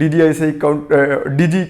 DGISI DG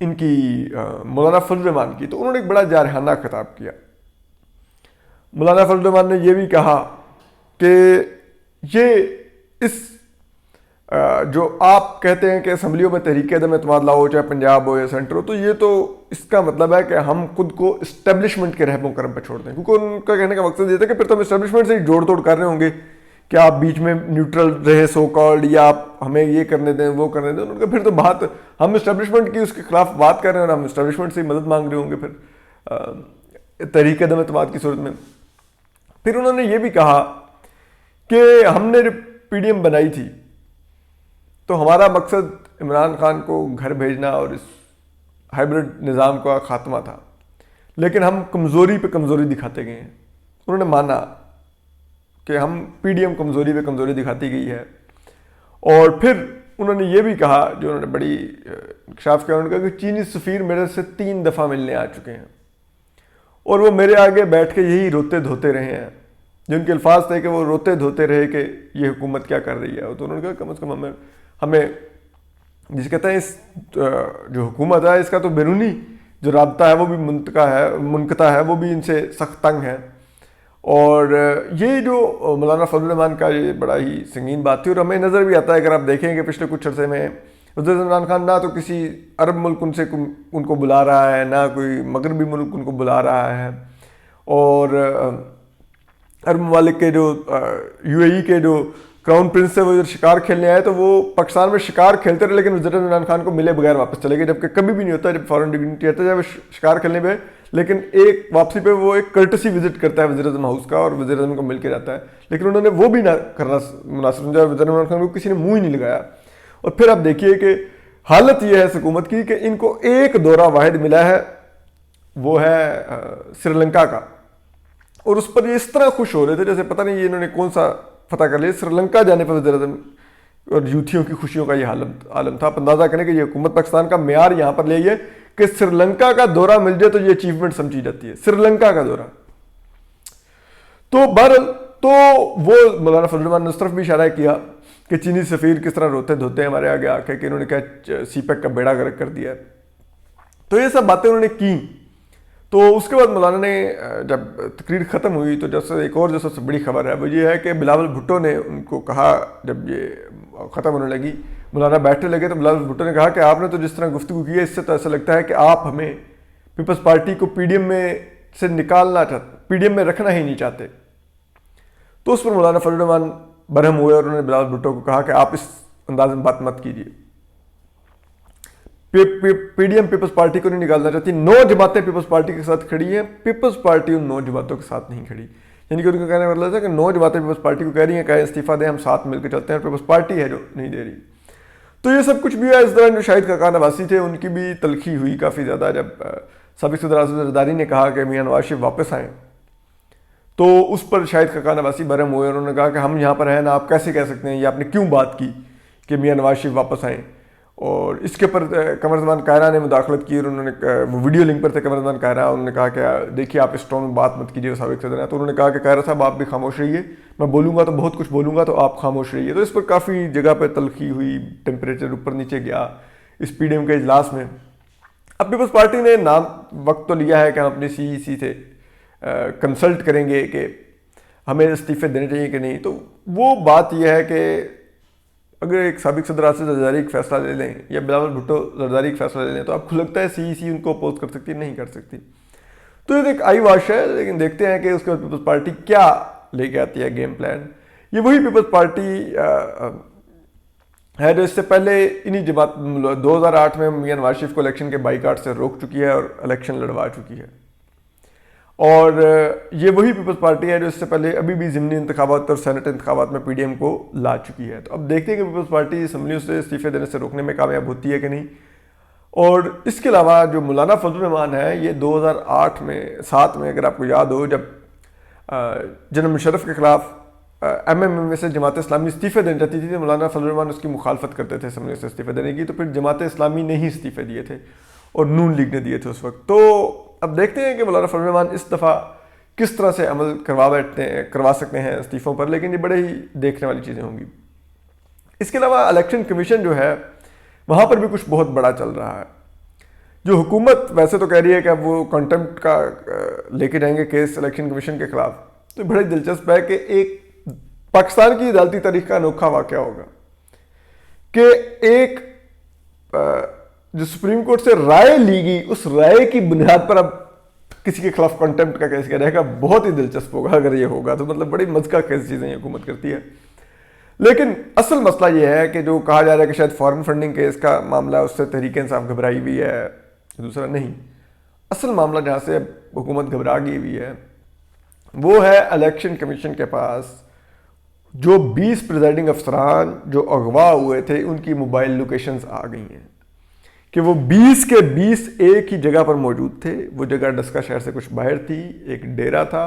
ان کی مولانا فضل الرحمان کی، تو انہوں نے ایک بڑا جارحانہ خطاب کیا۔ مولانا فضل الرحمان نے یہ بھی کہا کہ یہ اس جو آپ کہتے ہیں کہ اسمبلیوں میں تحریک عدم اعتماد لاؤ، چاہے پنجاب ہو یا سینٹر ہو، تو یہ تو اس کا مطلب ہے کہ ہم خود کو اسٹیبلشمنٹ کے رحم و کرم پہ چھوڑ دیں، کیونکہ ان کا کہنے کا مقصد یہ تھا کہ پھر تو ہم اسٹیبلشمنٹ سے ہی جوڑ توڑ کر رہے ہوں گے کہ آپ بیچ میں نیوٹرل رہے سو کالڈ، یا آپ ہمیں یہ کرنے دیں وہ کرنے دیں۔ ان کا پھر تو بات ہم اسٹیبلشمنٹ کی اس کے خلاف بات کر رہے ہیں اور ہم اسٹیبلشمنٹ سے ہی مدد مانگ رہے ہوں گے پھر تحریک عدم اعتماد کی صورت میں۔ پھر انہوں نے یہ بھی کہا کہ ہم نے پی ڈی ایم بنائی تھی تو ہمارا مقصد عمران خان کو گھر بھیجنا اور اس ہائبرڈ نظام کا خاتمہ تھا، لیکن ہم کمزوری پہ کمزوری دکھاتے گئے ہیں۔ انہوں نے مانا کہ ہم پی ڈی ایم کمزوری پہ کمزوری دکھاتی گئی ہے، اور پھر انہوں نے یہ بھی کہا، جو انہوں نے بڑی انکشاف کیا، انہوں نے کہا کہ چینی سفیر میرے سے 3 دفعہ ملنے آ چکے ہیں اور وہ میرے آگے بیٹھ کے یہی روتے دھوتے رہے ہیں، جن کے الفاظ تھے کہ وہ روتے دھوتے رہے کہ یہ حکومت کیا کر رہی ہے۔ تو انہوں نے کہا کم از کم ہمیں جسے کہتے ہیں اس جو حکومت ہے اس کا تو بیرونی جو رابطہ ہے وہ بھی منقطع ہے، وہ بھی ان سے سخت تنگ ہے۔ اور یہ جو مولانا فضل الرحمان کا یہ بڑا ہی سنگین بات تھی، اور ہمیں نظر بھی آتا ہے اگر آپ دیکھیں کہ پچھلے کچھ عرصے میں حضرت عمران خان نہ تو کسی عرب ملک ان کو بلا رہا ہے، نہ کوئی مغربی ملک ان کو بلا رہا ہے، اور عرب ممالک کے جو یو اے ای کے جو کراؤن پرنس سے وہ شکار کھیلنے آئے تو وہ پاکستان میں شکار کھیلتے رہے، لیکن حضرت عمران خان کو ملے بغیر واپس چلے گئے، جبکہ کبھی بھی نہیں ہوتا جب فارن ڈگنیٹی آتا ہے جب شکار کھیلنے پہ، لیکن ایک واپسی پہ وہ ایک کرٹسی وزٹ کرتا ہے وزیر اعظم ہاؤس کا اور وزیر اعظم کو مل کے جاتا ہے، لیکن انہوں نے وہ بھی نہ کرنا مناسب سمجھا، وزیر عمران خان کو کسی نے منہ ہی نہیں لگایا۔ اور پھر آپ دیکھیے کہ حالت یہ ہے اس حکومت کی کہ ان کو ایک دورہ واحد ملا ہے، وہ ہے سری لنکا کا، اور اس پر یہ اس طرح خوش ہو رہے تھے جیسے پتہ نہیں یہ انہوں نے کون سا فتح کر لیا۔ سری لنکا جانے پر وزیر اعظم اور یوتھیوں کی خوشیوں کا یہ عالم تھا۔ آپ اندازہ کریں کہ یہ حکومت پاکستان کا معیار یہاں پر لے ہے کہ سری لنکا کا دورہ مل جائے تو یہ اچیومنٹ سمجھی جاتی ہے، سری لنکا کا دورہ۔ تو بہرحال تو وہ مولانا فضل الرحمان نے اس طرف بھی اشارہ کیا کہ چینی سفیر کس طرح روتے دھوتے ہیں ہمارے آگے آ کے کہ انہوں نے کیا سی پیک کا بیڑا غرق کر دیا ہے۔ تو یہ سب باتیں انہوں نے کی۔ تو اس کے بعد مولانا نے جب تقریر ختم ہوئی تو جیسے ایک اور جو سب سے بڑی خبر ہے وہ یہ ہے کہ بلاول بھٹو نے ان کو کہا، جب یہ ختم ہونے لگی مولانا بیٹھنے لگے تو بلاول بھٹو نے کہا کہ آپ نے تو جس طرح گفتگو کی ہے اس سے تو ایسا لگتا ہے کہ آپ ہمیں پیپلز پارٹی کو پی ڈی ایم میں سے نکالنا چاہتے، پی ڈی ایم میں رکھنا ہی نہیں چاہتے۔ تو اس پر مولانا فضل الرحمان برہم ہوئے اور انہوں نے بلاول بھٹو کو کہا کہ آپ اس انداز میں بات مت کیجیے، P D M Peoples Party کو نہیں نکالنا چاہتی، 9 جماعتیں پیپلز پارٹی کے ساتھ کھڑی ہیں، پیپلز پارٹی ان 9 جماعتوں کے ساتھ نہیں کھڑی، یعنی کہ ان کا کہنے کا مطلب ہے کہ 9 جماعتیں پیپلز پارٹی کو کہہ رہی ہیں کہ استعفیٰ دیں، ہم ساتھ مل کے چلتے ہیں، اور پیپلز پارٹی ہے جو نہیں دے رہی۔ تو یہ سب کچھ بھی ہے۔ اس دوران جو شاہد خاقان عباسی تھے ان کی بھی تلخی ہوئی کافی زیادہ، جب سابق صدر اعظم زرداری نے کہا کہ میاں نواز شریف واپس آئیں تو اس پر شاہد خاقان عباسی برہم ہوئے اور انہوں نے کہا کہ ہم یہاں پر ہیں نا، آپ کیسے کہہ سکتے ہیں، یہ آپ نے کیوں بات کی کہ میاں نواز شریف واپس آئیں۔ اور اس کے اوپر قمر زمان قاہرہ نے مداخلت کی اور انہوں نے وہ ویڈیو لنک پر تھے قمر زمان قاہرہ، انہوں نے کہا کہ دیکھیے آپ اس ٹون میں بات مت کیجیے، سابق صدر ہیں۔ تو انہوں نے کہا کہ قاہرہ صاحب آپ بھی خاموش رہیے، میں بولوں گا تو بہت کچھ بولوں گا تو آپ خاموش رہیے۔ تو اس پر کافی جگہ پہ تلخی ہوئی، ٹیمپریچر اوپر نیچے گیا اس پی ڈی ایم کے اجلاس میں۔ اب پیپلز پارٹی نے وقت تو لیا ہے کہ ہم اپنی سی ای سی سے کنسلٹ کریں گے کہ ہمیں استعفے دینے چاہیے کہ نہیں۔ تو وہ بات یہ ہے کہ اگر ایک سابق صدر آصف زرداری ایک فیصلہ لے لیں یا بلاول بھٹو زرداری ایک فیصلہ لے لیں تو آپ کو لگتا ہے سی ای سی ان کو اپوز کر سکتی؟ نہیں کر سکتی۔ تو یہ ایک آئی واش ہے، لیکن دیکھتے ہیں کہ اس کے بعد پیپلز پارٹی کیا لے کے آتی ہے گیم پلان۔ یہ وہی پیپلز پارٹی ہے جو اس سے پہلے انہی جماعت 2008 میں میاں نواز شریف کو الیکشن کے بائیکاٹ سے روک چکی ہے اور الیکشن لڑوا چکی ہے، اور یہ وہی پیپلز پارٹی ہے جو اس سے پہلے ابھی بھی ضمنی انتخابات اور سینٹ انتخابات میں پی ڈی ایم کو لا چکی ہے۔ تو اب دیکھتے ہیں کہ پیپلز پارٹی اسمبلیوں سے استعفے دینے سے روکنے میں کامیاب ہوتی ہے کہ نہیں۔ اور اس کے علاوہ جو مولانا فضل الرحمان ہے، یہ 2007 میں اگر آپ کو یاد ہو، جب جنرل مشرف کے خلاف ایم ایم اے سے جماعت اسلامی استعفے دینا چاہتی تھی، مولانا فضل الرحمان اس کی مخالفت کرتے تھے اسمبلی سے استعفے دینے کی، تو پھر جماعت اسلامی نے ہی استعفے دیے تھے اور نون لیگ نے دیے تھے اس وقت۔ تو اب دیکھتے ہیں کہ مولانا فضل الرحمان اس دفعہ کس طرح سے عمل کروا سکتے ہیں استعفوں پر، لیکن یہ بڑے ہی دیکھنے والی چیزیں ہوں گی۔ اس کے علاوہ الیکشن کمیشن جو ہے وہاں پر بھی کچھ بہت بڑا چل رہا ہے۔ جو حکومت ویسے تو کہہ رہی ہے کہ اب وہ کنٹمپٹ کا لے کے جائیں گے کیس الیکشن کمیشن کے خلاف، تو بڑی دلچسپ ہے کہ ایک پاکستان کی عدالتی تاریخ کا انوکھا واقعہ ہوگا کہ ایک جو سپریم کورٹ سے رائے لی گئی، اس رائے کی بنیاد پر اب کسی کے خلاف کنٹمپٹ کا کیس کیا جائے گا. بہت ہی دلچسپ ہوگا اگر یہ ہوگا تو، مطلب بڑی مزہ خیز چیزیں یہ حکومت کرتی ہے. لیکن اصل مسئلہ یہ ہے کہ جو کہا جا رہا ہے کہ شاید فارن فنڈنگ کیس کا معاملہ ہے، اس سے تحریک انصاف گھبرائی ہوئی ہے، دوسرا نہیں. اصل معاملہ جہاں سے حکومت گھبرا گئی ہوئی ہے وہ ہے الیکشن کمیشن کے پاس جو 20 پریزائڈنگ افسران جو اغوا ہوئے تھے ان کی موبائل لوکیشنز آ گئی ہیں کہ وہ 20 کے 20 ایک ہی جگہ پر موجود تھے. وہ جگہ ڈسکا شہر سے کچھ باہر تھی، ایک ڈیرا تھا،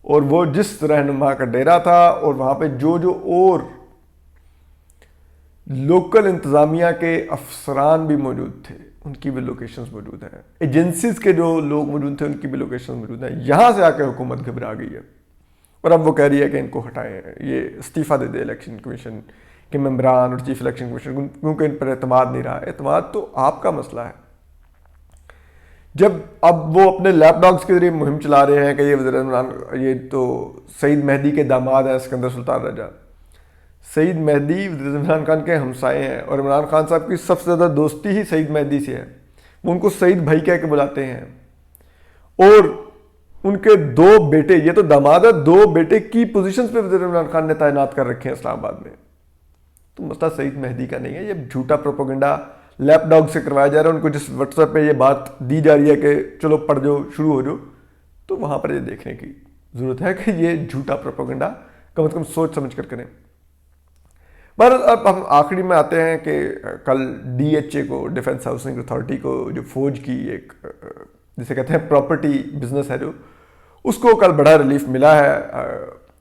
اور وہ جس رہنما کا ڈیرا تھا اور وہاں پہ جو اور لوکل انتظامیہ کے افسران بھی موجود تھے ان کی بھی لوکیشنز موجود ہیں، ایجنسیز کے جو لوگ موجود تھے ان کی بھی لوکیشنز موجود ہیں. یہاں سے آ کے حکومت گھبرا گئی ہے اور اب وہ کہہ رہی ہے کہ ان کو ہٹائیں، یہ استعفیٰ دے دے الیکشن کمیشن کے ممبران اور چیف الیکشن کمیشن، کیونکہ ان پر اعتماد نہیں رہا. اعتماد تو آپ کا مسئلہ ہے. جب اب وہ اپنے لیپ ڈاگس کے ذریعے مہم چلا رہے ہیں کہ یہ وزیر عمران، یہ تو سعید مہدی کے داماد ہیں سکندر سلطان رجا. سعید مہدی وزیر عمران خان کے ہمسائے ہیں اور عمران خان صاحب کی سب سے زیادہ دوستی ہی سعید مہدی سے ہے. وہ ان کو سعید بھائی کہہ کے بلاتے ہیں. اور ان کے 2 بیٹے، یہ تو داماد ہے، 2 بیٹے کی پوزیشنز پہ وزیر عمران خان نے تعینات کر رکھے ہیں اسلام آباد میں. تو مسئلہ سعید مہدی کا نہیں ہے، یہ جھوٹا پروپیگنڈا لیپ ڈاگ سے کروایا جا رہا ہے. ان کو جس واٹس ایپ پہ یہ بات دی جا رہی ہے کہ چلو پڑھ جاؤ، شروع ہو جاؤ، تو وہاں پر یہ دیکھنے کی ضرورت ہے کہ یہ جھوٹا پروپیگنڈا کم از کم سوچ سمجھ کر کریں. پر اب ہم آخری میں آتے ہیں کہ کل DHA کو، ڈیفنس ہاؤسنگ اتھارٹی کو، جو فوج کی ایک جسے کہتے ہیں پراپرٹی بزنس ہے جو، اس کو کل بڑا ریلیف ملا ہے.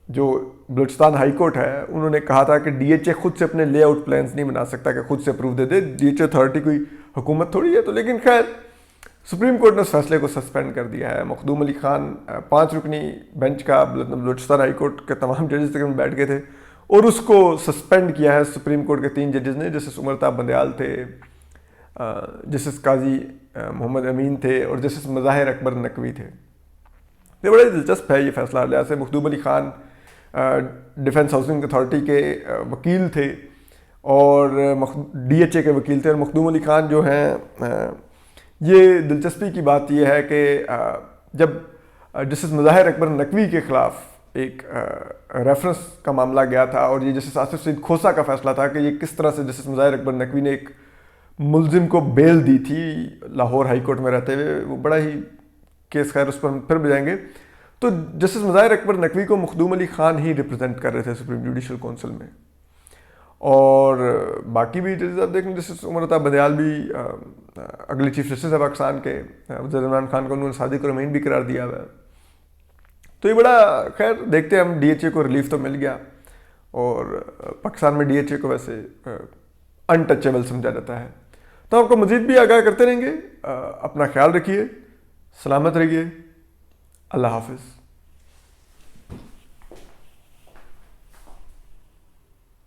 جو بلوچستان ہائی کورٹ ہے انہوں نے کہا تھا کہ DHA خود سے اپنے لے آؤٹ پلانز نہیں بنا سکتا کہ خود سے اپروو دے دے. DHA اتھارٹی کوئی حکومت تھوڑی ہے. تو لیکن خیر سپریم کورٹ نے اس فیصلے کو سسپینڈ کر دیا ہے. مخدوم علی خان 5 رکنی بینچ کا بلوچستان ہائی کورٹ کے تمام ججز تقریباً بیٹھ گئے تھے اور اس کو سسپینڈ کیا ہے سپریم کورٹ کے 3 ججز نے، جسٹس عمر بندیال تھے، جسٹس قاضی محمد امین تھے اور جسٹس مظاہر اکبر نقوی تھے. یہ بڑا دلچسپ ہے یہ فیصلہ. لہٰذا سے مخدوم Ali Khan defence housing authority کے وکیل تھے اور DHA کے وکیل تھے. اور مخدوم علی خان جو ہیں، یہ دلچسپی کی بات یہ ہے کہ جب جسٹس مظاہر اکبر نقوی کے خلاف ایک ریفرنس کا معاملہ گیا تھا اور یہ جسٹس آصف سعید کھوسہ کا فیصلہ تھا کہ یہ کس طرح سے جسٹس مظاہر اکبر نقوی نے ایک ملزم کو بیل دی تھی لاہور ہائی کورٹ میں رہتے ہوئے، وہ بڑا ہی کیس، خیر اس پر ہم پھر بھی جائیں گے. تو جسٹس مظاہر اکبر نقوی کو مخدوم علی خان ہی ریپرزینٹ کر رہے تھے سپریم جوڈیشل کونسل میں، اور باقی بھی ججز آپ دیکھ لیں، جسٹس عمر بندیال بھی اگلے چیف جسٹس ہے پاکستان کے، وزیر عمران خان کو انہوں نے صادق اور امین بھی قرار دیا ہوا ہے. تو یہ بڑا، خیر دیکھتے ہیں ہم. DHA کو ریلیف تو مل گیا اور پاکستان میں DHA کو ویسے انٹچیبل سمجھا جاتا ہے. تو آپ کو مزید بھی آگاہ کرتے رہیں گے. اپنا خیال رکھیے، سلامت رہیے. اللہ حافظ.